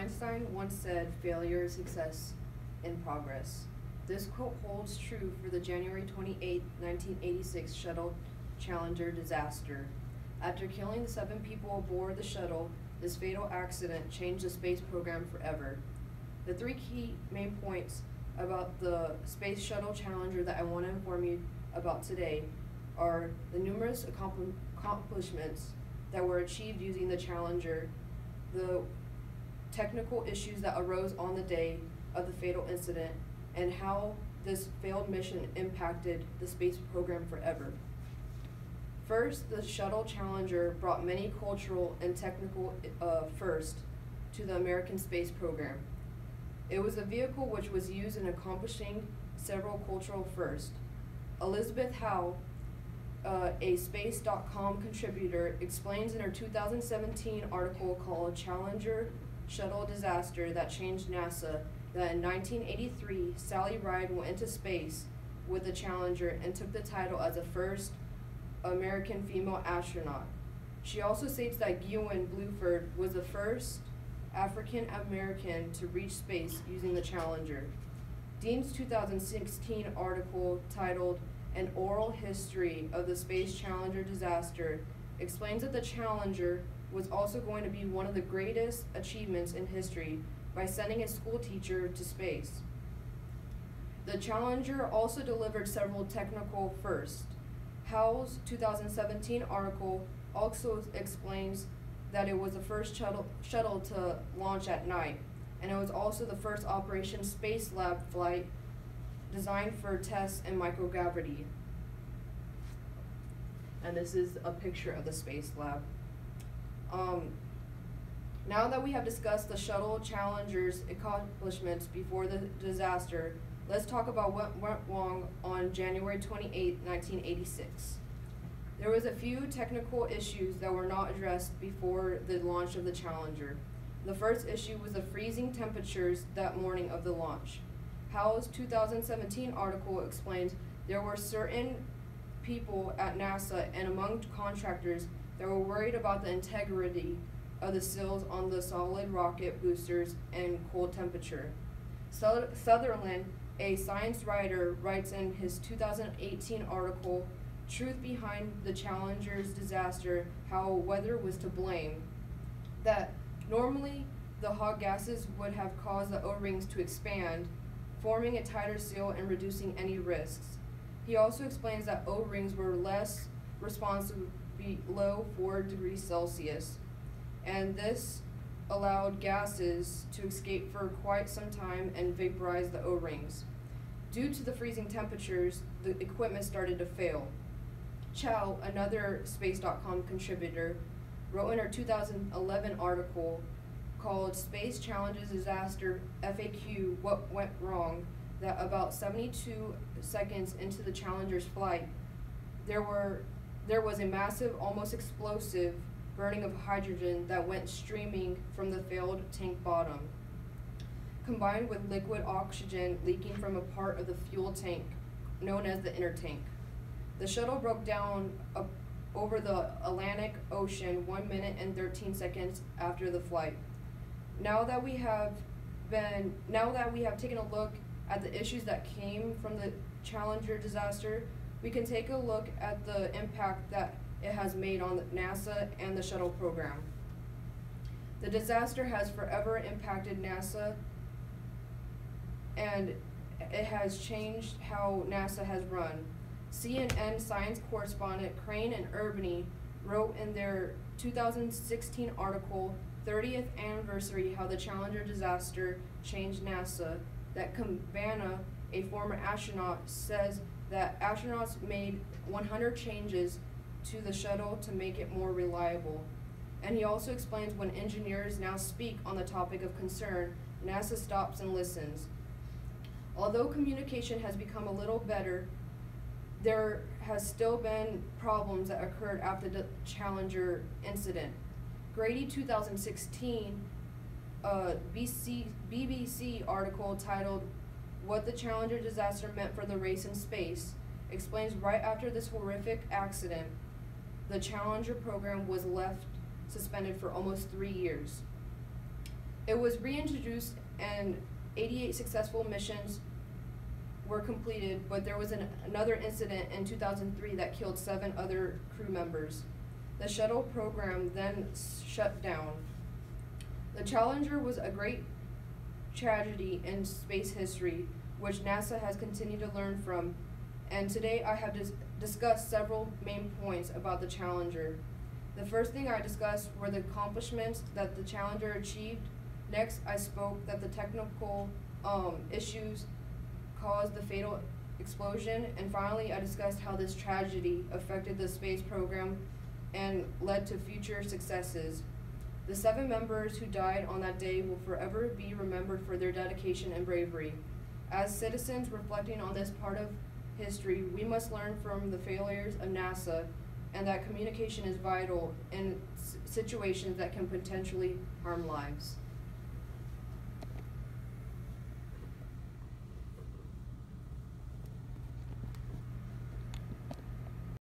Einstein once said, "Failure is success in progress." This quote holds true for the January 28, 1986 Shuttle Challenger disaster. After killing the 7 people aboard the shuttle, this fatal accident changed the space program forever. The 3 key main points about the Space Shuttle Challenger that I want to inform you about today are the numerous accomplishments that were achieved using the Challenger, the technical issues that arose on the day of the fatal incident, and how this failed mission impacted the space program forever. First, the Shuttle Challenger brought many cultural and technical firsts to the American space program. It was a vehicle which was used in accomplishing several cultural firsts. Elizabeth Howe, a Space.com contributor, explains in her 2017 article called Challenger Shuttle Disaster That Changed NASA that in 1983, Sally Ride went into space with the Challenger and took the title as the first American female astronaut. She also states that Gwen Bluford was the first African American to reach space using the Challenger. Dean's 2016 article titled An Oral History of the Space Challenger Disaster explains that the Challenger was also going to be one of the greatest achievements in history by sending a school teacher to space. The Challenger also delivered several technical firsts. Howe's 2017 article also explains that it was the first shuttle to launch at night, and it was also the first Operation Space Lab flight designed for tests in microgravity. And this is a picture of the Space Lab. Now that we have discussed the Shuttle Challenger's accomplishments before the disaster, let's talk about what went wrong on January 28, 1986. There was a few technical issues that were not addressed before the launch of the Challenger. The first issue was the freezing temperatures that morning of the launch. Howe's 2017 article explains there were certain people at NASA and among contractors that were worried about the integrity of the seals on the solid rocket boosters and cold temperature. Sutherland, a science writer, writes in his 2018 article, Truth Behind the Challenger's Disaster, How Weather Was to Blame, that normally the hot gases would have caused the O-rings to expand, forming a tighter seal and reducing any risks. He also explains that O-rings were less responsive below 4 degrees Celsius, and this allowed gases to escape for quite some time and vaporize the O-rings. Due to the freezing temperatures, the equipment started to fail. Chow, another Space.com contributor, wrote in her 2011 article called Space Challenges Disaster FAQ What Went Wrong that about 72 seconds into the Challenger's flight, there was a massive, almost explosive burning of hydrogen that went streaming from the failed tank bottom, combined with liquid oxygen leaking from a part of the fuel tank known as the inner tank. The shuttle broke down over the Atlantic Ocean 1 minute and 13 seconds after the flight. Now that we have taken a look at the issues that came from the Challenger disaster, we can take a look at the impact that it has made on NASA and the shuttle program. The disaster has forever impacted NASA, and it has changed how NASA has run. CNN science correspondent Crane and Urbany wrote in their 2016 article, 30th Anniversary, How the Challenger Disaster Changed NASA, that Cabana, a former astronaut, says that astronauts made 100 changes to the shuttle to make it more reliable. And he also explains when engineers now speak on the topic of concern, NASA stops and listens. Although communication has become a little better, there has still been problems that occurred after the Challenger incident. Grady 2016 BBC article titled What the Challenger Disaster Meant for the Race in Space explains right after this horrific accident, the Challenger program was left suspended for almost 3 years. It was reintroduced and 88 successful missions were completed, but there was another incident in 2003 that killed 7 other crew members. The shuttle program then shut down. The Challenger was a great tragedy in space history, which NASA has continued to learn from, and today I have discussed several main points about the Challenger. The first thing I discussed were the accomplishments that the Challenger achieved. Next, I spoke that the technical issues caused the fatal explosion, and finally I discussed how this tragedy affected the space program and led to future successes. The 7 members who died on that day will forever be remembered for their dedication and bravery. As citizens reflecting on this part of history, we must learn from the failures of NASA and that communication is vital in situations that can potentially harm lives.